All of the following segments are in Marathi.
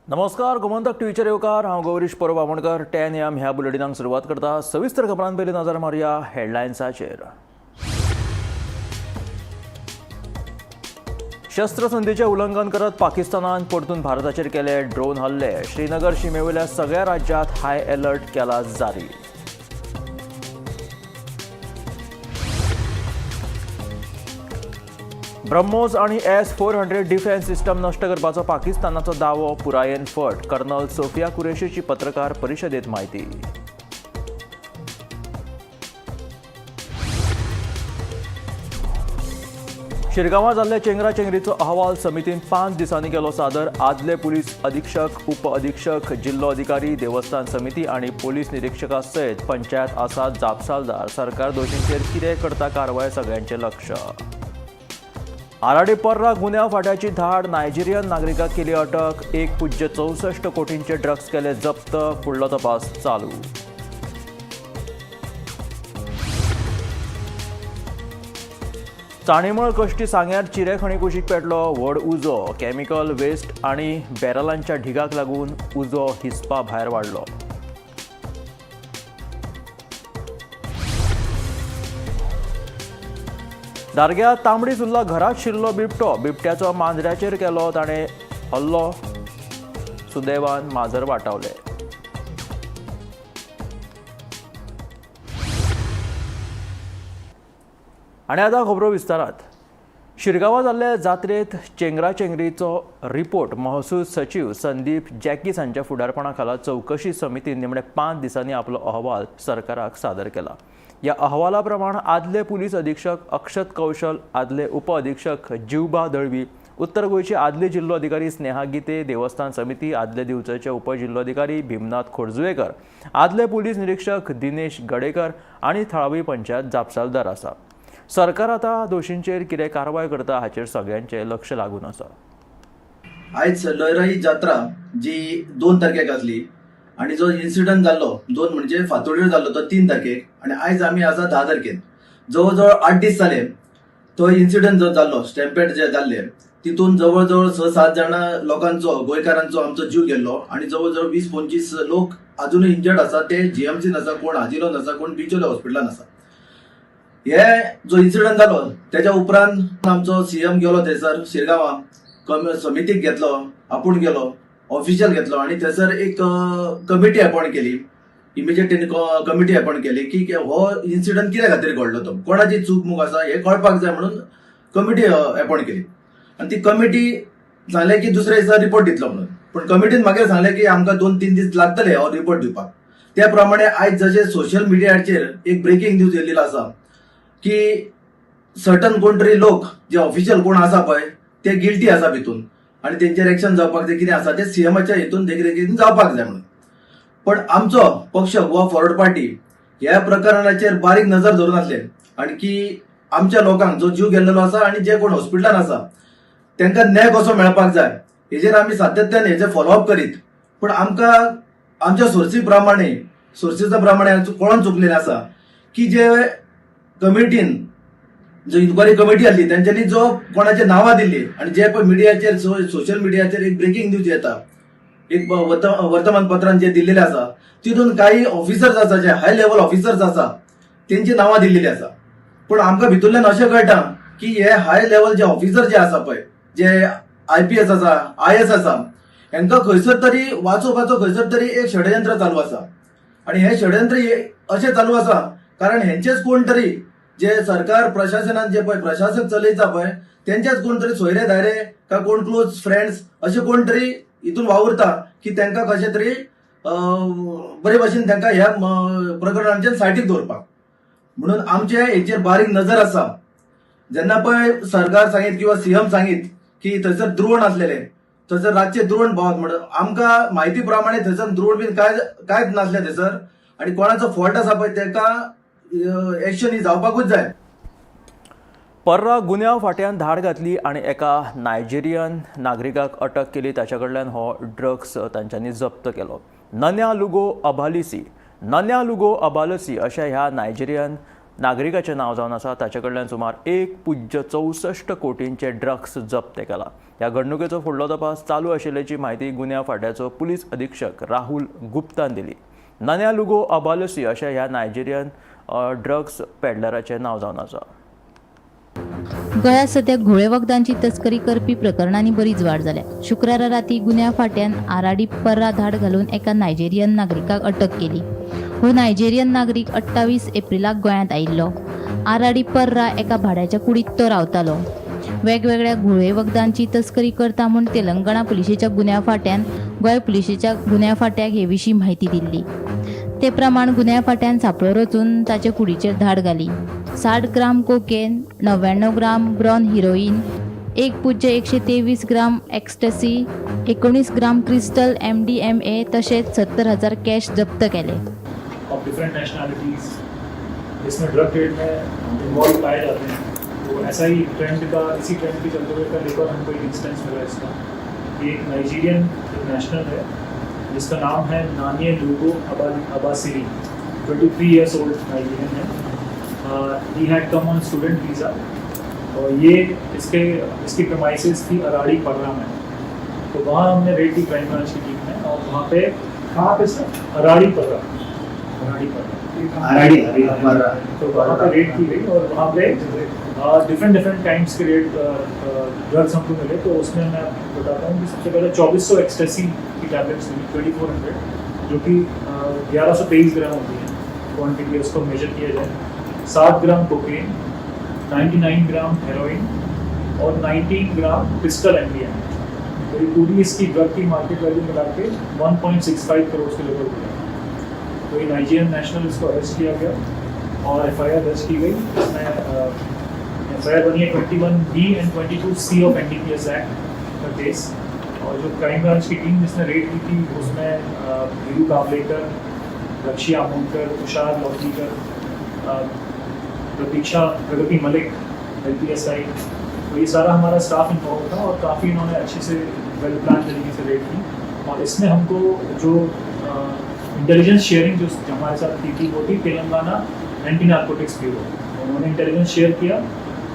नमस्कार, गोमंतक टीव्हीचेर येवकार. हांव गौरीश परब आमोणकर. 10 AM ह्या बुलेटिनाक सुरवात करता. सविस्तर खबरां पयलीं नजर मारया हेडलायन्साचेर. शस्त्रसंधीचें उल्लंघन करत पाकिस्तानान परतून भारताचेर केले ड्रोन हल्ले. श्रीनगर शिमेवयल्या सगळ्या राज्यांत हाय अलर्ट केला जारी. ब्रह्मोस आणि S-400 डिफेन्स सिस्टम नष्ट करपाचो पाकिस्तानाचो दावो पुरायेन फट. कर्नल सोफिया कुरेशीची पत्रकार परिशदेंत म्हायती. शिरगांवां जाल्ले चेंगराचेंगरीचो अहवाल समितीन 5 दिसांनी केलो सादर. आदले पुलीस अधीक्षक, उप अधीक्षक, जिल्लो अधिकारी, देवस्थान समिती आणि पोलीस निरीक्षका सयत पंचायत आसात जापसालदार. सरकार दोशींचेर कितें करता कारवाय सगळ्यांचें लक्ष. आराडी पर्रा गुन्यांव फाट्याची धाड. नायजेरियन नागरिकाक केली अटक. 1.64 कोटींचे ड्रग्स केले जप्त. फुडलो तपास चालू. चाणीमळ कश्टी सांग्यार चिरे खणी कुशीक पेटलो. व्हड उजो. कॅमिकल वेस्ट आणि बॅरलांच्या ढिगाक लागून उजो हिसपा भायर वाडलो. दारग्या तांबडी सुर्ला घरात शिरलो बिबटो. बिबट्याचो मांजऱ्याचेर केलो ताणें हल्लो. सुदैवान माजर वाटावले. आनी आतां खबरो विस्तारात. शिरगांवां जाल्ले जात्रेत चेंगराचेंगरीचो रिपोर्ट महसूल सचिव संदीप जॅकीस हांच्या फुडारपणा खाला चौकशी समितीन निमणे 5 दिसांनी आपलो अहवाल सरकाराक सादर केला. ह्या अहवाला प्रमाण आदले पुलीस अधीक्षक अक्षत कौशल, आदले उप अधीक्षक जिवबा दळवी, उत्तर गोंयचे आदले जिल्लो अधिकारी स्नेहा गिते, देवस्थान समिती, आदले दिवचेचे उप जिल्लो अधिकारी भीमनाथ खोडजुवेकर, आदले पुलीस निरीक्षक दिनेश गडेकर आणि थळावी पंचायत जापसालदार आसा. सरकार आता दोशींचेर कितें कारवाय करता हाचेर सगळ्यांचें लक्ष लागून आसा. आयज लयराई जात्रा जी 2 तारखेक आसली आणि जो इन्सिडंट जाल्लो 2 म्हणजे फातोड्डेर जाल्लो तो 3 तारखेक आणि आयज आमी आसा 10 तारखेक. जवळ 8 दीस जाले तो इन्सिडंट जो जाल्लो स्टॅम्पेड जे जाल्ले तितून जवळ 6-7 जाणां लोकांचो गोंयकारांचो आमचो जीव गेल्लो आणि जवळ 20-25 लोक अजूनही इंजर्ड आसा. ते जीएमसीन आसा, कोण हाजीलोन आसा, कोण बिचोले हॉस्पिटलान आसा. हे जो इन्सिडंट जालो त्याच्या उपरांत आमचो सीएम गेलो थंयसर शिरगांवां समितीक घेतलो, आपूण गेलो, ऑफिशियल घेतलो आणि थंयसर एक कमिटी अपॉइंट केली. इमिजिएट कमिटी अपॉइंट केली की हो इन्सिडंट कित्या खातीर घडलो, तो कोणाची चूक मूक आसा हे कळपाक जाय म्हणून कमिटी अपॉइंट केली. आणि ती कमिटी सांगले की दुसऱ्या दिसा रिपोर्ट दितलो म्हणून. पण कमिटीन म्हाका सांगले की आमकां 2-3 दीस लागतले हो रिपोर्ट दिवपाक. त्या प्रमाणे आयज जशें सोशल मिडियाचेर एक ब्रेकिंग न्यूज येयल्लो आसा की सर्टन कोण तरी लोक जे ऑफिशियल कोण आसा पळय ते गिल्टी आसा भितून आणि तेंचेर एक्शन जावपाक जाय कितें आसा ते सीएमाच्या हितून देखरेखीन जावपाक जाय म्हणून. पण आमचो पक्ष गोवा फॉरवर्ड पार्टी ह्या प्रकरणाचेर बारीक नजर धरून आसले आणि की आमच्या लोकांक जो जीव गेल्लो आसा आणि जे कोण हॉस्पिटलान आसा तांकां न्याय कसो मेळपाक जाय हेजेर आमी सातत्यान हेजे फॉलोअप करीत. पण आमकां आमच्या सोर्सीचा प्रमाणे कोण चुकलेले आसा की जे कमिटीन जो इन्क्वायरी कमिटी आसली त्यांच्यानी जो कोणाचे नावां दिल्ली आणि जे पण मिडियाचेर सोशल मिडियाचेर एक ब्रेकिंग न्यूज येता एक वर्तमानपत्रांत जे दिल्लेले आसा तितून काही ऑफिसर्स आसा जे हाय लेवल ऑफिसर्स आसा तेंची नावां दिल्लेली आसा. पण आमकां भितूरल्यान अशें कळटा की हे हाय लेवल जे ऑफिसर जे आसा पळय जे IPS आसा IS आसा हांकां खंयसर तरी वाचोवपाचो खंयसर तरी एक षडयंत्र चालू आसा. आणि हे षडयंत्र अशें चालू आसा कारण हेंचेच कोण तरी जे सरकार प्रशासनान जे पळय प्रशासक चलयता पळय तेंचेच कोण तरी सोयरे धायरे का कोण क्लोज फ्रेंड्स अशे कोण तरी हितून वावुरता की तांकां कशें तरी बरे भशेन तांकां ह्या प्रकरणांचेर सायटीक दवरपाक. म्हणून आमचे हेचेर बारीक नजर आसा. जेन्ना पळय सरकार सांगीत किंवा सीएम सांगीत की थंयसर द्रोण आसलेले थंयसर रातचे द्रोण पावत म्हणून आमकां म्हायती प्रमाणे थंयसर द्रोण बीन कांयच नासले थंयसर. आणि कोणाचो फॉल्ट आसा पळय ताका एक्शन ही जावपाकूच जाय. पर्रा गुन्यांव फाट्यान धाड घातली आणि एका नायजेरियन नागरिकाक अटक केली. ताच्या कडल्यान हो ड्रग्स तांच्यांनी जप्त केलो. नन्या लुगो अबालिसी अशा ह्या नायजेरियन नागरिकाचें नांव जावन आसा. ताचे कडल्यान सुमार 1.64 कोटींचे ड्रग्स जप्त केला. ह्या घडणुकेचो फुडलो तपास चालू आशिल्ल्याची म्हायती गुन्यांव फाट्याचो पुलीस अधीक्षक राहुल गुप्तान दिली. नान्या लुगो अबालसी अशें ह्या नायजेरियन ड्रग्स पेडलराचें नांव जावन आसा. गोंयांत सध्या घोळे वखदांची तस्करी करपी प्रकरणांनी बरीच वाड जाल्या. शुक्रारा राती गुन्यांव फाट्यान आराडी पर्रा धाड घालून एका नायजेरियन नागरिकाक अटक केली. हो नायजेरियन नागरीक 28 एप्रिलाक गोंयांत आयिल्लो. आराडी पर्रा एका भाड्याच्या कुडीत तो रावतालो. वेगवेगळ्या घोळे वखदांची तस्करी करता म्हूण तेलंगणा पुलिशेच्या गुन्यांव फाट्यान गोंय पुलिशेच्या गुन्यांव फाट्याक हे विशीं म्हायती दिल्ली. ते प्रमाण गुन्यांव फाट्यान सांपळो रचून ताचे कुडीचेर धाड घाली. 60 ग्राम कोकेन, 99 ग्राम ब्रॉन हिरोईन, 1.123 ग्राम एक्स्टसी, 19 ग्राम क्रिस्टल MDMA तशेंच 70,000 कॅश जप्त केले. ऑफ डिफरेंट नेशनलिटीज़ जिसमें ड्रग ट्रेड में इन्वॉल्व पाए जाते हैं. तो ऐसा ही इसी ट्रेंड के चलते हुए का लेकर हमको एक इंस्टेंस मिला इसका. ये एक नाइजीरियन नेशनल है जिसका नाम है नानिए लुगो अबासिरी. 23 ईयर्स ओल्ड नाइजीरियन है. He had come on student visa और ये इसकी प्रमाइसेस थी अराड़ी पर्रा में. तो वहाँ हमने रेड की क्राइम ब्रांच की टीम में और वहाँ पे कहाँ पे सर अराड़ी पर्रा तो वहाँ पे रेड की गई और वहाँ पे डिफरेंट टाइम्स के रेड ड्रग्स हमको मिले. तो उसमें मैं बताता हूँ कि सबसे पहले 2400 एक्सटेसी की टैबलेट्स मिली 2400 जो कि 1123 ग्राम होती है क्वान्टिटी. उसको मेजर किया जाए 7 ग्राम कोकेन, 99 ग्राम हेरोइन और 19 ग्राम क्रिस्टल MDMA. तो ये पूरी इसकी ड्रग की मार्केट वैल्यू मिला के 1.65 करोड़ के लेवल पर. तो ये नाइजीरियन नेशनल इसको अरेस्ट किया गया और FIR दर्ज की गई. इसमें FIR बनी है 21B and 22C of NDPS act का केस. और जो क्राइम ब्रांच की टीम जिसने रेड की थी उसमें वीरू कावलेकर, रक्षी आमोदकर, तुषार लौकीकर, प्रगति मलिक, LPSI. तो ये सारा हमारा स्टाफ इन्वॉल्व था और काफ़ी इन्होंने अच्छे से वेल प्लान तरीके से रेड की. और इसमें हमको जो इंटेलिजेंस शेयरिंग जो हमारे साथ की थी वो थी तेलंगाना एंटी नार्कोटिक्स ब्यूरो. उन्होंने इंटेलिजेंस शेयर किया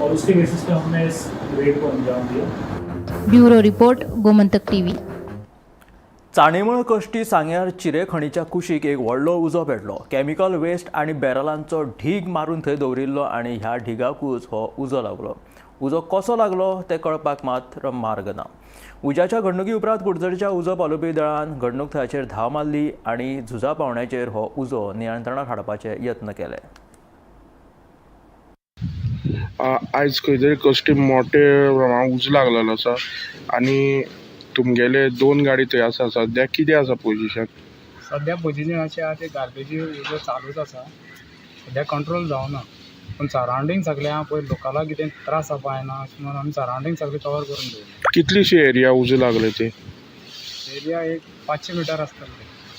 और उसके बेसिस पे हमने इस रेड को अंजाम दिया. Bureau report, Gomantak TV. चाणेमळ कश्टी सांग्यार चिरे खणीच्या कुशीक एक व्हडलो उजो पेटलो. केमिकल वेस्ट आनी बॅरलांचो ढीग मारून थंय दवरिल्लो आनी ह्या ढिगाकूच हो उजो लागलो. उजो कसो लागलो तें कळपाक मात्र मार्ग ना. उज्याच्या घडणुकी उपरांत कुडचडच्या उजो पालोवपी दळान घडणूक थळाचेर धांव मारली आनी झुजा पावंड्याचेर हो उजो नियंत्रणाक हाडपाचे यत्न केले. आयज खंय तरी कश्टी मोठे उजो लागलेलो आसा आनी तुमगेले 2 गाडी थंय आसा. सद्या कितें आसा पोजिशन? सध्या पोजिशन अशें आहा ते गार्बेजी उजो चालूच आसा. सध्या कंट्रोल जावना. पूण सरावंडींग सगळें आहा पळय लोकलाक कितें त्रास जावपा जायना अशें म्हणून आमी सरावंडींग सगळें कवर करून दवरला. कितलीशी एरिया उजो लागले ते? एरिया एक 500 मिटर आसतले.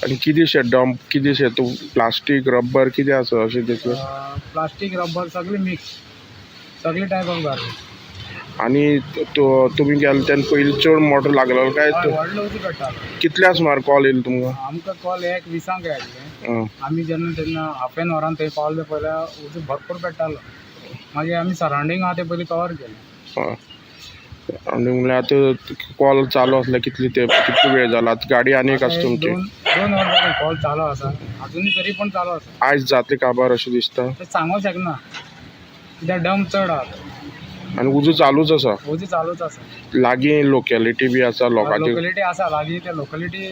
आनी कितेंशे डंप कितेंशे तूं प्लास्टीक रब्बर कितें आसा अशें तितलें? प्लास्टीक रब्बर सगळें मिक्स, सगळे टायप ऑफ गार्बेज. आनी तुमी गेले तेन्ना पयलीं चड मोटो लागलेलो काय? व्हडलो उजो पेट्टालो. कितल्या सुमार कॉल येयलो तुमकां? आमकां कॉल 1:20 येयल्ले. आमी जेन्ना हाफ एन वरान थंय पावले पयल्यार उजो भरपूर पेट्टालो. मागीर आमी सरावंडींग आहा ते पयलीं कवर केलें. आनी म्हणल्यार आतां कॉल चालू आसल्यार कितलो वेळ जाला? आतां गाडी आनी एक आसा तुमची? 2 वर जाले कॉल चालू आसा अजुनूय तरी पण चालू आसा. आयज जातले काबार अशें दिसता? ते सांगूंक शकना कित्याक डंप चड आहा. आनी उजो चालूच आसा? उजो चालूच आसा. लागीं लोकेलिटी बी आसा लोकांची? लोकेलिटी आसा लागीं. त्या लोकेलिटी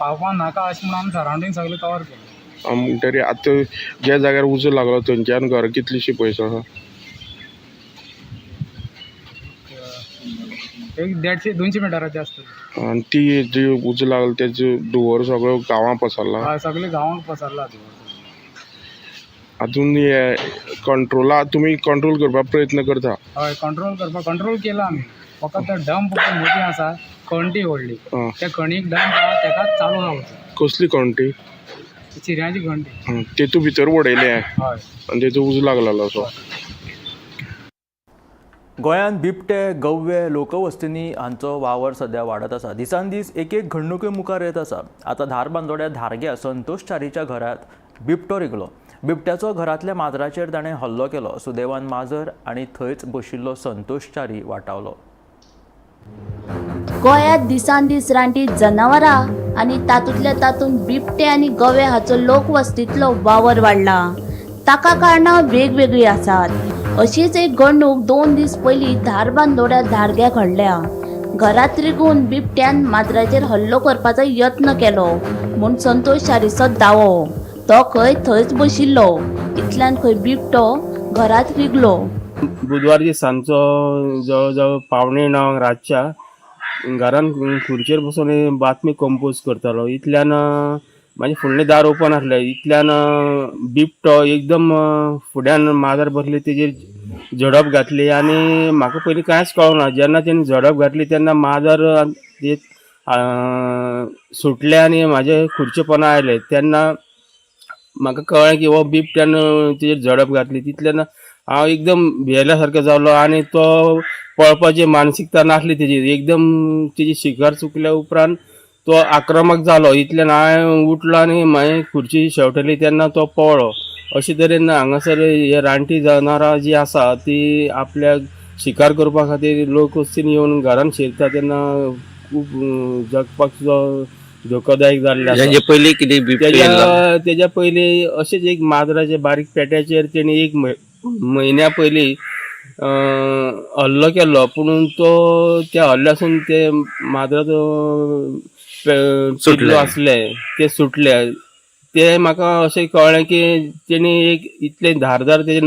पावपाक नाका अशें म्हणून आमी सरावंडींग सगळें कवर केलें. म्हणटरी आतां ज्या जाग्यार उजो लागलो थंयच्यान घर कितलीशी पयस आसा? एक 150-200 मिटराची आसतली. आनी ती जी उजो लागलो तेजो धुंवर सगळो गांवां पसरला? हय सगळें गांवांक पसरला. हातून हे तुमी कंट्रोल करपाक प्रयत्न करता? हय कंट्रोल केला आमी. फकत तो डंप मोठी आसा कणटी व्हडली त्या कणीक डंप आहा तेकाच चालू आहा. कसली कणटी? चिऱ्याची कणटी. तेतून भितर उडयले हय आनी तेजो उजो लागलेलो असो. गोंयांत बिबटे, गव्वे, लोकवस्तींनी हांचो वावर सध्या वाडत आसा. दिसान दीस एक घडणुके मुखार येत आसा. आतां धारबांदोड्या धारग्या संतोष च्यारीच्या घरांत बिबटो रिगलो. बिबट्याचो घरांतल्या माजराचेर ताणें हल्लो केलो. सुदैवान माजर आनी थंयच बशिल्लो संतोषचारी वाटावलो. गोंयांत दिसान दीस रानटी जनावरां आनी तातूंतल्या तातूंत बिबटे आनी गवे हाचो लोकवस्तींतलो वावर वाडला. ताका कारणां वेगवेगळीं आसात. अशीच एक घडणूक 2 दीस पयलीं धारबांदोड्या धाडग्याक घडल्या. घरांत रिगून बिबट्यान माजराचेर हल्लो करपाचो यत्न केलो म्हूण संतोष चारीचो दावो. तो खंय थंयच बशिल्लो. इतल्यान खंय बिबटो घरांत रिगलो. बुधवारची सांजचो जवळ जवळ 9:15 रातच्या घरान खुर्चेर बसून बातमी कंपोज करतालो. इतल्यान म्हाजें फुडलें दार ओपन आसलें. इतल्यान बिबटो एकदम फुड्यान माजर बसली तेजेर झडप घातली आनी म्हाका पयलीं कांयच कळना. जेन्ना तेणी झडप घातली तेन्ना माजर सुटले आनी म्हाजे खुर्चे पोंदा आयले. तेन्ना म्हाका कळ्ळें की हो बिबट्यान तेजेर झडप घातली. तितल्यान हांव एकदम भियेल्या सारको जालो आनी तो पळपाची मानसिकता नासली तेजी. एकदम तेजी शिकार चुकल्या उपरांत तो आक्रमक जालो. इतल्यान हांवें उठलो आनी मागीर खुर्ची शेवटली तेन्ना तो पळलो. अशे तरेन हांगासर हे रानटी जनावरां जी आसा ती आपल्याक शिकार करपा खातीर लोक वस्तीन येवन घरान शिरता तेन्ना खूब जगपाक धोकोदायक जाल्ले आसा. हेजे पयलीं कितें बिबटे तेज्या पयलीं अशेंच एक माजराचे बारीक पेट्याचेर तेणी एक म्हयन्या पयलीं हल्लो केल्लो. पूण तो त्या हल्ल्यासून ते माजराचो पिल्लो आसले ते सुटले. ते म्हाका अशें कळ्ळें की तेणी एक इतलें धारदार तेजे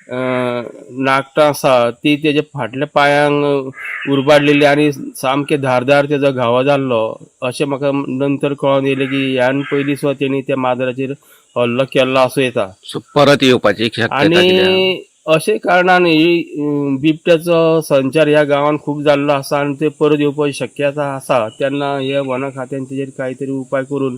नाकटां आसा ती तेजे फाटल्या पांयांक उरबाडलेली आनी सामकें धारदार तेजो घावो जाल्लो अशें म्हाका नंतर कळोन येयलें की ह्यान पयलीं सुद्दां तेणी त्या माजराचेर हल्लो केल्लो आसूं येता. सो परत येवपाची शक्यता कितें? आनी अशे कारणान बिबट्याचो संचार ह्या गांवांत खूब जाल्लो आसा आनी ते परत येवपाची शक्यता आसा. तेन्ना हे वन खात्यान तेजेर कांय तरी उपाय करून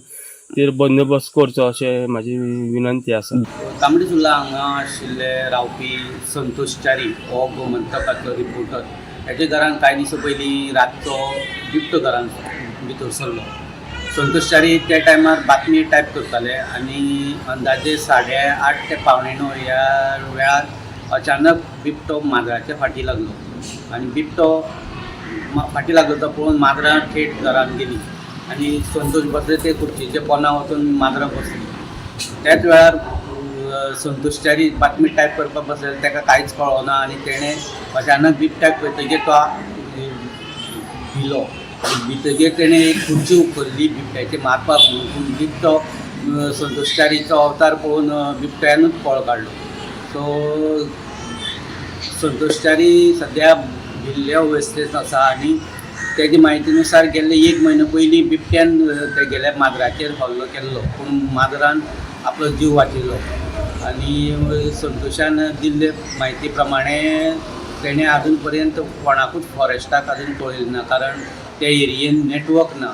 तेर बंदोबस्त करचो अशें म्हाजी विनंती आसा. तांबडी सुर्ला हांगा आशिल्ले रावपी संतोष च्यारी हो गोमंतकाचो रिपोर्टर. हेजे घरान कांय दिसा पयलीं रातचो बिबटो घरान भितर सरलो. संतोष च्यारी त्या टायमार बातमी टायप करताले आनी अंदाजे 8:30 ते 9:15 ह्या वेळार अचानक बिबटो माजराच्या फाटी लागलो आनी बिबटो फाटी लागलो तो पळोवन माजरां थेट घरान गेली आनी संतोष बसले ते खुर्चीचे पोंदा वचून माजरां बसली. त्याच वेळार संतोष च्यारी बातमी टायप करपाक बसले ताका कांयच कळना आनी तेणें अचानक बिबट्याक पळयतकीर तो भिलो. भितकीर तेणें एक खुर्ची उखल्ली बिबट्याचे मारपाक म्हणून. पूण बिबटो संतोष च्यारीचो अवतार पळोवन बिबट्यानूच पळ काडलो. सो संतोष च्यारी सद्या भिल्ल्या अवस्थेंत आसा आनी तेजे म्हायतीनुसार गेल्ले 1 म्हयनो पयलीं बिबट्यान तेगेल्या माजराचेर हल्लो केल्लो पूण माजरान आपलो जीव वाचयलो. आनी संतोशान दिल्ले म्हायती प्रमाणे तेणें आजून पर्यंत कोणाकूच फॉरेस्टाक आजून कळयलें ना कारण त्या एरियेन नेटवर्क ना.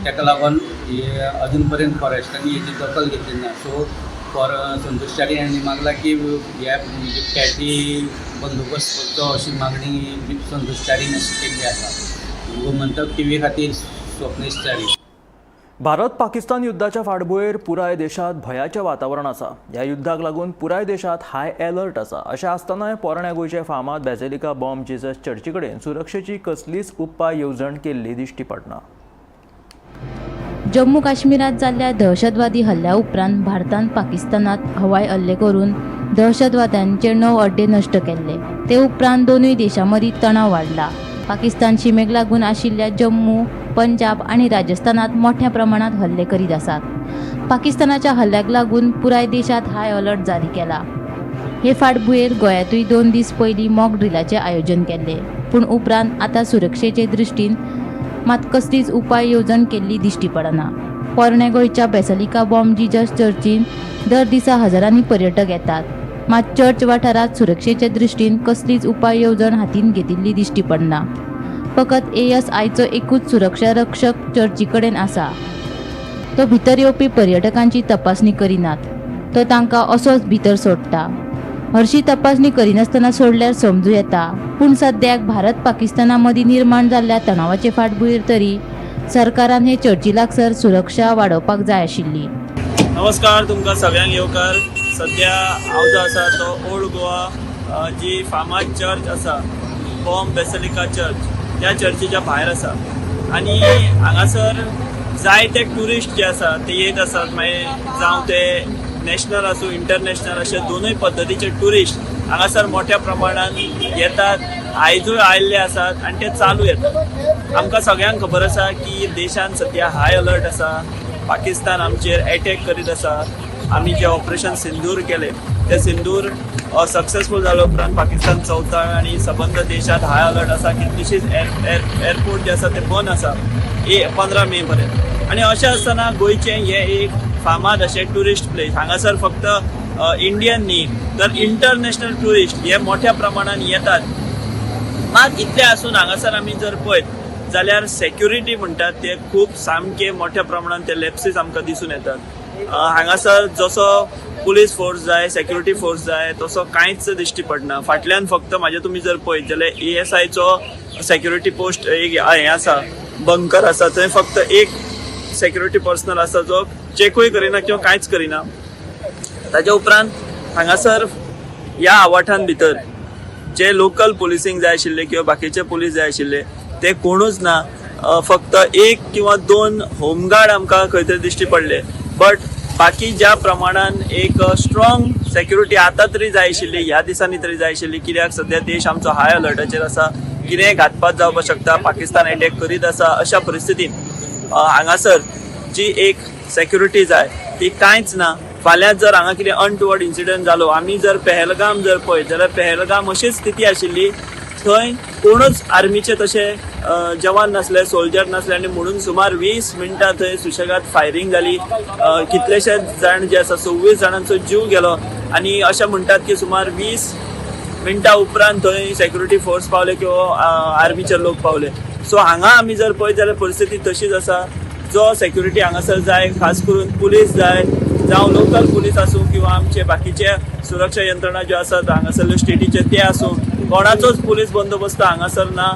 ताका लागून अजून पर्यंत फॉरेस्टांनी हेची दखल घेतली ना. सो संतोष च्यारी हांणी मागला की ह्या बिबट्याची बंदोबस्त करचो अशी मागणी संतोष च्यारीन अशी केल्ली आसा. गोमंतक टीव्ही खातीर स्वप्नेश च्यारी. भारत पाकिस्तान युद्धाच्या फाटभुंयेर पुराय देशात भयाचें वातावरण आसा. ह्या युद्धाक लागून पुराय देशात हाय अलर्ट आसा. अशें आसतनाय पोरण्या गोंयचे फामाद बेझिलिका बॉम्ब जीसस चर्ची कडेन सुरक्षेची कसलीच उपाय येवजण केल्ली दिश्टी पडना. जम्मू काश्मीरात जाल्ल्या दहशतवादी हल्ल्या उपरांत भारतान पाकिस्तानात हवाई हल्ले करून दहशतवाद्यांचे 9 अड्डे नश्ट केल्ले. ते उपरांत दोनूय देशां मदीं तणाव वाडला. पाकिस्तान शिमेक लागून आशिल्ल्या जम्मू, पंजाब आनी राजस्थानात मोठ्या प्रमाणात हल्ले करीत आसात. पाकिस्तानाच्या हल्ल्याक लागून पुराय देशात हाय अलर्ट जारी केला. हे फाटभुंयेर गोंयांतूय 2 दीस पयलीं मॉक ड्रिलाचें आयोजन केल्ले. पूण उपरांत आतां सुरक्षेचे दृश्टीन मात कसलीच उपाय येवजण केल्ली दिश्टी पडना. पोरण्या गोंयच्या बेझिलिका बॉम्ब जीसस चर्चीन दर दिसा हजारांनी पर्यटक येतात. मात चर्च वाठारात सुरक्षेचे दृश्टीन कसलीच उपाय येवजण हातीन घेतिल्ली दिश्टी पडना. फकत ASIचो एकूच सुरक्षा रक्षक चर्ची कडेन आसा. तो भितर येवपी पर्यटकांची तपासणी करिनात. तो तांकां असोच भितर सोडटा. हरशी तपासणी करिनासतना सोडल्यार समजूं येता. पूण सद्याक भारत पाकिस्ताना मदीं निर्माण जाल्ल्या तणावाचे फाटभुंयेर तरी सरकारान हे चर्ची लागसर सुरक्षा वाडोवपाक जाय आशिल्ली. नमस्कार तुमकां सगळ्यांक येवकार. सध्या हांव जो आसा तो ओल्ड गोवा जी फामाद चर्च आसा बॉम बेसिलिका चर्च त्या चर्चीच्या भायर आसा आनी हांगासर जायते ट्युरिस्ट जे आसा ते येत आसात मागीर जावं ते नॅशनल आसूं इंटरनॅशनल अशे दोनूय पद्दतीचे ट्युरिस्ट हांगासर मोठ्या प्रमाणात येतात आयजूय आयिल्ले आसात आनी ते चालू येतात आमकां सगळ्यांक खबर आसा की देशान सध्या हाय अलर्ट आसा पाकिस्तान आमचेर एटॅक करीत आसा आमी जे ऑपरेशन सिंदूर केले ते सिंदूर सक्सेसफूल जालो उपरांत पाकिस्तान चवताळ आनी सबंद देशात हाय अलर्ट आसा कितलीशीच एअरपोर्ट जे आसा ते बंद आसा 15 मे पर्यंत आनी अशें आसतना गोंयचें हें एक फामाद अशें ट्युरिस्ट प्लेस हांगासर फक्त इंडियन न्ही तर इंटरनॅशनल ट्युरिस्ट हे मोठ्या प्रमाणात येतात मात इतले आसून हांगासर आमी जर पळयत जाल्यार सेक्युरिटी म्हणटात ते खूब सामके मोठ्या प्रमाणात ते लॅप्सीस आमकां दिसून येतात हांगासर जसो पुलीस फोर्स जाय सेक्युरिटी फोर्स जाय तसो कांयच दिश्टी पडना फाटल्यान फक्त म्हाजे तुमी जर पळयत जाल्यार ASIचो सेक्युरिटी पोस्ट एक हें आसा बंकर आसा थंय फक्त एक सेक्युरिटी पर्सनल आसा जो चेकूय करिना किंवा कांयच करिना ताच्या उपरांत हांगासर ह्या आवाठान भितर जे लोकल पुलिसींग जाय आशिल्ले किंवा बाकीचे पुलीस जाय आशिल्ले ते कोणूच ना फक्त 1 किंवा 2 होमगार्ड आमकां खंय तरी दिश्टी पडले बट बाकी ज्या प्रमाणान एक स्ट्रॉंग सेक्युरिटी आतां तरी जाय आशिल्ली ह्या दिसांनी तरी जाय आशिल्ली कित्याक सध्या देश आमचो हाय अलर्टाचेर आसा कितेंय घातपात जावपाक शकता पाकिस्तान अटॅक करीत आसा अशा परिस्थितीन हांगासर जी एक सेक्युरिटी जाय ती कांयच ना फाल्यां जर हांगा कितें अनटुवर्ड इन्सिडंट जालो आमी जर पहलगाम जर पळयत जाल्यार पहलगाम अशीच स्थिती आशिल्ली थंय कोणूच आर्मीचे तशे जवान नासले सोल्जर नासले आनी म्हणून सुमार 20 मिनटां थंय सुशेगाद फायरींग जाली कितलेशेच जाण जे आसा 26 जाणांचो जीव गेलो आनी अशें म्हणटात की सुमार 20 मिनटां उपरांत थंय सेक्युरिटी फोर्स पावले किंवा आर्मीचे लोक पावले सो हांगा आमी जर पळयत जाल्यार परिस्थिती तशीच आसा जो सेक्युरिटी हांगासर जाय खास करून पुलीस जाय जावं लोकल पुलीस आसूं किंवा आमचे बाकीचे सुरक्षा यंत्रणा ज्यो आसात हांगासरल्यो स्टेटीचे ते आसूं कोणाचोच पुलीस बंदोबस्त हांगासर ना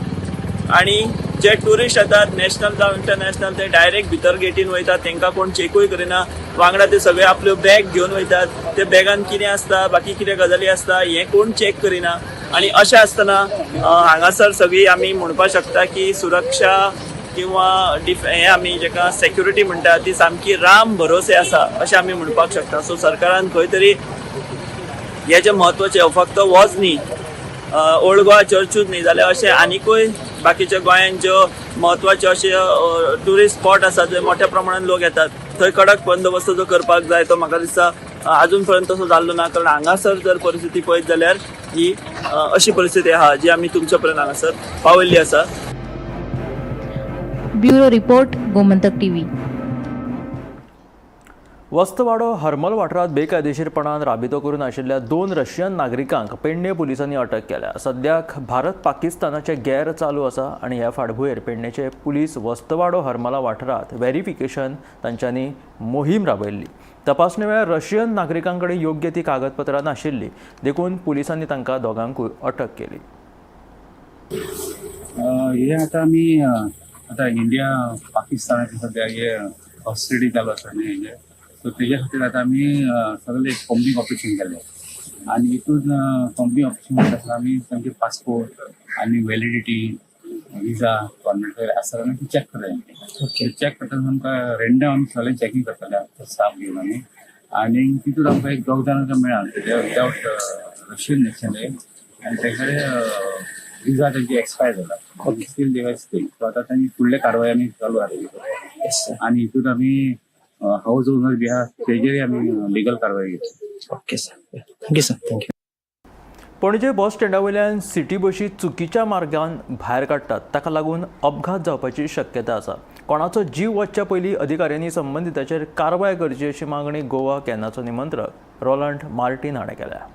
आनी जे ट्युरिस्ट येतात नॅशनल जावं इंटरनॅशनल ते डायरेक्ट भितर गेटीन वयतात तांकां कोण चेकूय करिना वांगडा ते सगळे आपल्यो बॅग घेवन वयतात ते बॅगान कितें आसता बाकी कितें गजाली आसता हें कोण चॅक करिना आनी अशें आसतना हांगासर सगळी आमी म्हणपाक शकता की सुरक्षा किंवा हें आमी जेका सेक्युरिटी म्हणटा ती सामकी राम भरोसे आसा अशें आमी म्हणपाक शकता सो सरकारान खंय तरी हें जें म्हत्वाचें फक्त होच न्ही ओल्ड गोवा चर्चूच न्ही जाल्यार अशें आनिकूय बाकीच्या गोंयांत ज्यो म्हत्वाच्यो अशे ट्युरिस्ट स्पॉट आसात जंय मोठ्या प्रमाणात लोक येतात थंय कडक बंदोबस्त जो करपाक जाय तो म्हाका दिसता अजून पर्यंत तसो जाल्लो ना कारण हांगासर जर परिस्थिती पळयत जाल्यार ही अशी परिस्थिती आहा जी आमी तुमच्या पर्यंत हांगासर पावयल्ली आसा. Bureau report Gomantak TV. वस्तवाडो हरमल वाठारात बेकायदेशीरपणान राबितो करून आशिल्ल्या 2 रशियन नागरिकांक पेडणे पुलिसांनी अटक केल्या. सद्याक भारत पाकिस्तानाचे गैर चालू आसा आनी ह्या फाटभुंयेर पेडणेचे पुलीस वस्तवाडो हरमला वाठारात व्हेरिफिकेशन तांच्यांनी मोहीम राबयल्ली. तपासणे वेळार रशियन नागरिकांकडे योग्य ती कागदपत्रां नाशिल्ली देखून पुलिसांनी तांकां दोगांकूय अटक केली. हे आता आमी आता इंडिया पाकिस्तानाचे सध्या हे हॉस्टिलिटी चालू आसा न्ही हेजे सो तेज्या खातीर आतां आमी सगळे एक कॉम्बिंग ऑपरेशन केलें आनी हितून कॉम्बिंग ऑपरेशन आसा आमी तांचे पासपोर्ट आनी व्हॅलिडिटी विजा गव्हर्मेंट आसा जाल्यार ती चॅक करता चॅक करतना आमकां रँडम आमी सगळें चॅकींग करतले स्टाफ घेवन आनी तितून आमकां एक 2 जाणांका मेळ्ळा विदावट रशियन नॅशनल आनी तेकडे विजा त्यांची एक्सपायर जाला स्टील देवाय स्टील सो आता त्यांनी फुडले कारवाई आमी चालू आसा आनी हितून आमी हाऊस ओनर बी आहा तेजेरय आमी लिगल कारवाई घेतली. Okay sir thank you sir thank you. पणजे बस स्टँडा वयल्यान सिटी बशी चुकीच्या मार्गान भायर काडटात ताका लागून अपघात जावपाची शक्यता आसा. कोणाचो जीव वचच्या पयलीं अधिकाऱ्यांनी संबंधिताचेर कारवाय करची अशी मागणी गोवा कॅनाचो निमंत्रक रोलंड मार्टीन हाणें केल्या.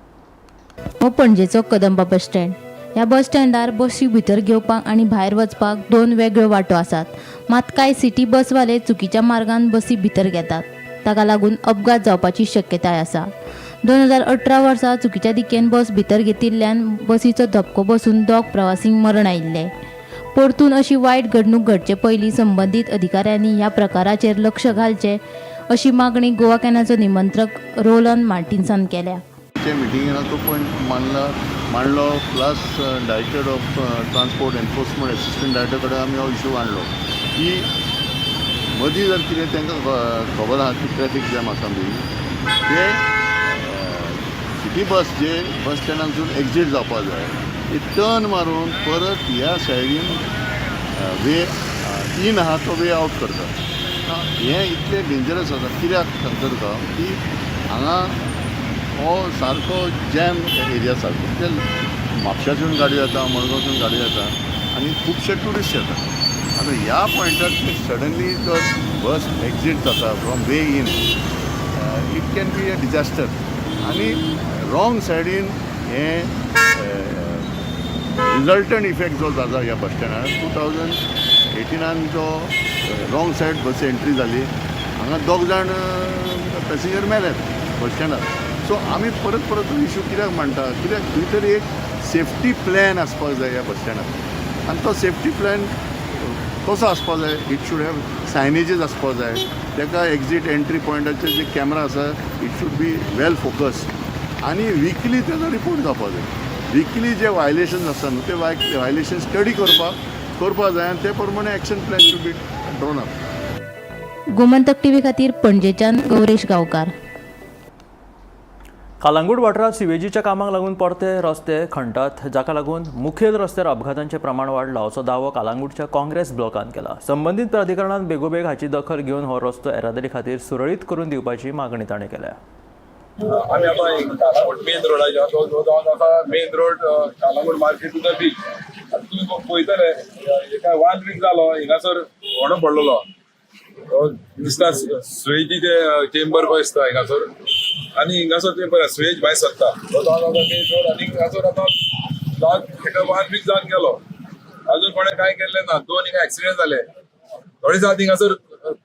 हो पणजेचो कदंबा बस स्टँड. ह्या बस स्टँडार बसी भितर घेवपाक आनी भायर वचपाक 2 वेगळ्यो वाटो आसात. मात कांय सिटी बसवाले चुकीच्या मार्गान बसी भितर घेतात ताका लागून अपघात जावपाची शक्यताय आसा. 2018 वर्सा चुकीच्या दिकेन बस भितर घेतिल्ल्यान बसीचो धपको बसून 2 प्रवासींक मरण आयिल्ले. परतून अशी वायट घडणूक घडचे पयलीं संबंदीत अधिकाऱ्यांनी ह्या प्रकाराचेर लक्ष घालचें अशी मागणी गोवा कॅनाचो निमंत्रक रोलन मार्टिन्सान केल्या. मिटिंगान तो पॉयंट मांडलो plus director of transport enforcement assistant director कडेन आमी हो इशू मांडलो की मदीं जर कितें तांकां खबर आहा की ट्रॅफीक जॅम आसा बी ते सिटी बस जे बस स्टँडांतसून एक्झीट जावपा जाय ते टर्न मारून परत ह्या सायडीन वे इन आहा तो वे आवट करता. हें इतलें डेंजरस आसा. कित्याक सांगता तुका की हांगा हो सारको जॅम एरिया सारको. ते म्हापशासून गाडी येता, मडगांवसून गाडी येता आनी खुबशे ट्युरिस्ट येता. आतां ह्या पॉयंटार सडनली जर बस एक्झीट जाता from way in it can be a disaster. आनी रॉंग सायडीन हें रिजल्टंट इफेक्ट जो जाता ह्या बस स्टँडार 2018 जो रॉंग सायड बस एंट्री जाली हांगा 2 जाण पॅसेंजर मेल्यात बस स्टँडार. सो आमी परत परत इशू कित्याक मांडटा कित्याक खंय तरी एक सेफ्टी प्लॅन आसपाक जाय ह्या बस स्टँडार. आनी तो सेफ्टी प्लॅन कसो आसपाक जाय इट शूड हॅव सायनेजीस आसपाक जाय. ताका एक्झीट एंट्री पॉयंटाचेर जे कॅमेरा आसा it should be well focused आनी विकली तेजो रिपोर्ट जावपाक जाय. विकली जे वायलेशन्स आसा न्हू ते वायलेशन स्टडी करपाक जाय आनी ते प्रमाणे action plan should be drone up. Gomantak TV खातीर पणजेच्यान गौरेश गांवकार. कालांगूट वाठारात सिवेजीच्या कामाक लागून परते रस्ते खणटात, जाका लागून मुखेल रस्त्यार अपघातांचें प्रमाण वाडलां असो दावो कालांगूटच्या काँग्रेस ब्लॉकान केला. संबंदीत प्राधिकरणान बेगोबेग हाची दखल घेवन हो रस्तो येरादारी खातीर सुरळीत करून दिवपाची मागणी ताणें केल्या. आमी आतां कालांगूट मेन रोडाचेर जो जावन आसा main road Calangute market to the beach. तुमी पळयतले एका 1 वीक जालो हिंगासर व्हडो पडलेलो. दिसता सुवेजी ते चेंबर पळय दिसता हिंगासर आनी हिंगासर ते पळय सुवेज भायर सरता तो जावन आसा मेन रोड आनी हिंगासर आतां एका 1 वीक जावन गेलो अजून कोणें कांय केल्लें ना. 2 हिंगा एक्सिडेंट जाले. थोडे दिसा हिंगासर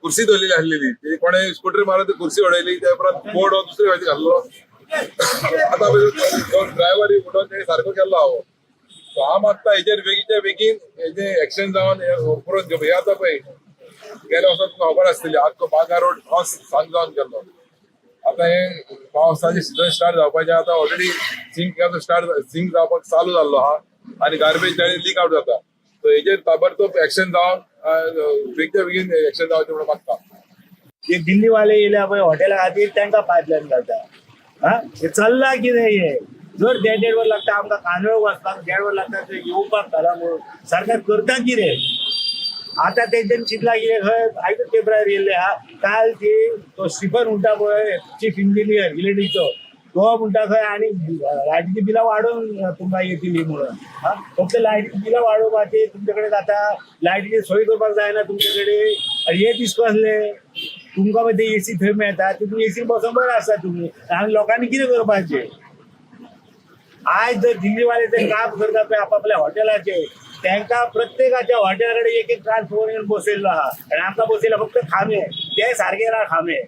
कुर्सी दवरलेली आसलेली ती कोणें स्कूटर मारून ती कुर्सी उडयली त्या उपरांत बोर्ड दुसरे फावटी घाल्लो. आतां तो ड्रायव्हर उठोवन तेणी सारको केल्लो हांव. सो हांव मागता हेचेर बेगीच्या बेगीन हेजें एक्शन जावन करून घेवप. हे आतां पळय गेल्या वर्सा तुमकां खबर आसतली आख्खो बागा रोड सांग जावन गेल्लो. आतां हे पावसाचें सिजन स्टार्ट जावपाचें आतां ऑलरेडी सिंक जावपाक चालू जाल्लो आहा आनी गार्बेज लीक आवट जाता. सो हेचेर ताबडतोब एक्शन जावन बेगीच्या बेगीन एक्शन जावचें म्हणून मागता. हे दिल्ली वाले येयल्या पळय हॉटेला खातीर तांकां पायपलायन घालता. हे चल्लां कितें हे जर 1.5 वर लागता आमकां कांदोळ वचपाक 1.5 वर लागता थंय येवपाक घरा म्हणून सरकार करता कितें. आतां तेंच्यानी चिंतलां कितें खंय आयकूच पेपरार येयल्लें आहा काल ती तो स्टिफन म्हणटा पळय चीफ इंजिनियर इलेक्ट्रिकचो तो म्हणटा खंय आनी लायटीची बिलां वाडोवन तुमकां येतली म्हणून. फक्त लायटीची बिलां वाडोवपाची तुमचे कडेन जाता लायटीची सोय करपाक जायना तुमचे कडेन. हे दीस कसले तुमकां मागीर ते एसी थंय मेळटा तुमी एसी बसून बरें आसता तुमी आनी लोकांनी कितें करपाचें. आज जर दिल्लीवाले ते काम करता पळय आपापल्या हॉटेलाचेर तांकां प्रत्येकाच्या हॉटेला कडेन एक ट्रान्सफॉर्मर येवन बसयल्लो आहा आनी आमकां बसयला फक्त खांबे ते सारके ना खांबे.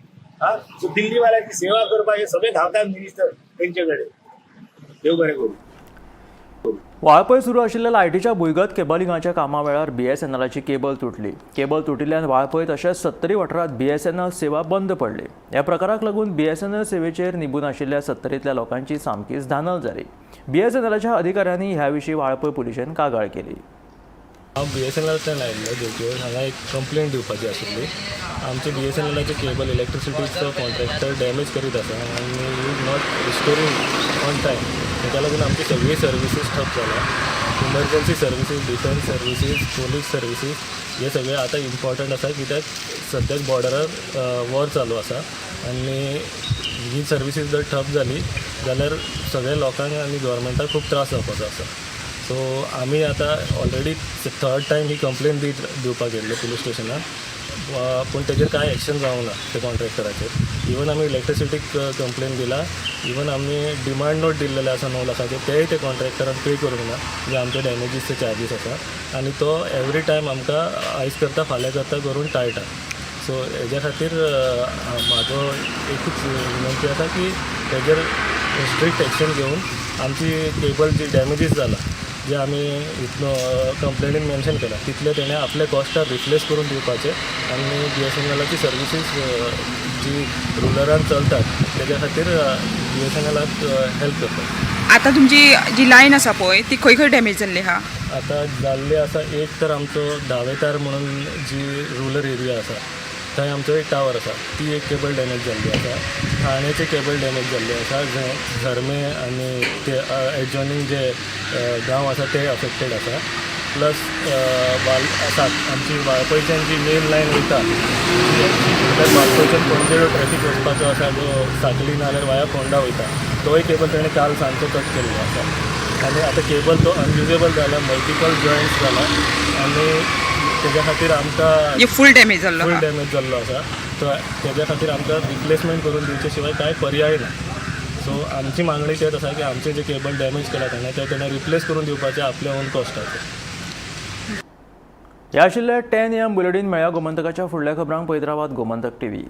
सो दिल्लीवाल्याची सेवा करपाक हे सगळे धांवतात मिनिस्टर तेंचे कडेन. देव बरें करूं. वाळपय सुरू आशिल्ल्या लायटीच्या भुंयगत केबलिंगाच्या कामा वेळार BSNLची केबल तुटली. केबल तुटिल्ल्यान वाळपय तशेंच 70 वाठारांत BSNL सेवा बंद पडली. ह्या प्रकाराक लागून BSNL सेवेचेर निबून आशिल्ल्या 70तल्या लोकांची सामकीच धानल जाली. BSNLच्या अधिकाऱ्यांनी ह्या विशीं वाळपय पुलिशेन कागाळ केली. हांव BSNLच्यान आयिल्लो जेजूर हांगा एक कंप्लेंट दिवपाची आशिल्ली. आमचे BSNLचे केबल इलेक्ट्रिसिटीचो कॉन्ट्रॅक्टर डॅमेज करीत आसा आनी इज नॉट रिस्टोरींग ऑन टायम. ताका लागून आमची सगळी सर्विसीस ठप जाला. Emergency services, defence services, police services हे सगळे आतां इम्पॉर्टंट आसा कित्याक सद्याक बॉर्डरार वॉर चालू आसा आनी ही सर्विसीस जर ठप जाली जाल्यार सगळ्या लोकांक आनी गव्हर्मेंटाक खूब त्रास जावपाचो आसा. सो आमी आतां ऑलरेडी 3rd टायम ही कंप्लेंट दिवपाक गेल्ले पुलीस स्टेशनार पूण तेजेर कांय एक्शन जावंक ना त्या कॉन्ट्रॅक्टराचेर. इवन आमी इलेक्ट्रिसिटीक कंप्लेन दिला. इवन आमी डिमांड नोट दिल्लेले आसा 9 लाखाचे तेय ते कॉन्ट्रॅक्टरान पे करूंक ना जे आमचे डॅमेजीसचे चार्जीस आसा आनी तो एवरी टायम आमकां आयज करता फाल्यां करता करून टाळटा. सो हेज्या खातीर म्हाजो एकूच विनंती आसा की तेजेर स्ट्रिक्ट एक्शन घेवन आमची केबल जी डॅमेजीस जाला जे आमी कंप्लेनीन मेन्शन केला तितले तेणे आपले कॉस्टार रिप्लेस करून दिवपाचे आनी BSNLची सर्विसीस जी रुरलान चलतात तेज्या खातीर BSNLाक हेल्प करतात. आता तुमची जी लायन आसा पळय ती खंय खंय डॅमेज जाल्ली आहा? आता जाल्ले आसा एक तर आमचो दावेतार म्हणून जी रुरल एरिया आसा थंय आमचो एक टावर आसा ती एक केबल डॅमेज जाल्ली आसा. ठाण्याचे केबल डॅमेज जाल्ले आसा जंय झरमे आनी ते एडजॉयनींग जे गांव आसा ते अफेक्टेड आसा. प्लस आमची वाळपयच्यान जी मेन लायन वयता वाळपयच्यान पणजे ट्रॅफिक वचपाचो आसा जो सांकली नाल्यार वाया फोंडा वयता तोय केबल ताणें काल सांजचो कट केल्लो आसा आनी आतां केबल तो अनयुजेबल जाला मल्टिपल जॉयंट्स जाला आनी तेज्या खातीर आमकां फूल डॅमेज जाल्लो आसा. तो तेज्या खातीर आमकां रिप्लेसमेंट करून दिवचे शिवाय कांय पर्याय ना. सो आमची मागणी तेच आसा की आमचे जे केबल डॅमेज केला तेणें रिप्लेस करून दिवपाचें आपल्या ओन कॉस्टाचेर. हे आशिल्ले 10 AM बुलेटीन. मेळ्या गोमंतकाच्या फुडल्या खबरांक पळयत रावात गोमंतक TV.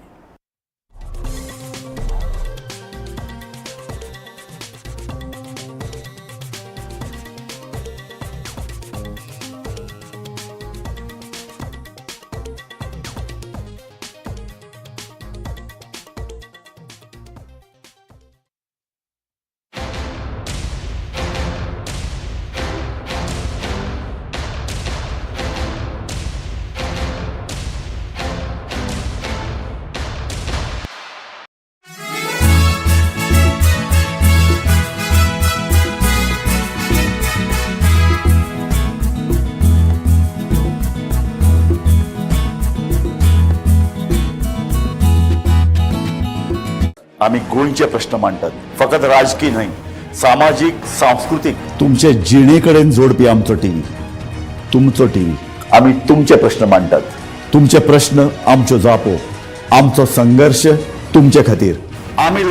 आम्ही गोंयचे प्रश्न मांडटात, फकत राजकीय न्हय, सामाजीक सांस्कृतिक. तुमचे जिणेकडेन जोडपी आमचो टीव्ही, तुमचो टीव्ही. आम्ही तुमचे प्रश्न मांडटात. तुमचे प्रश्न आमच्यो जापो, आमचो संघर्श तुमचे खातीर. आम्ही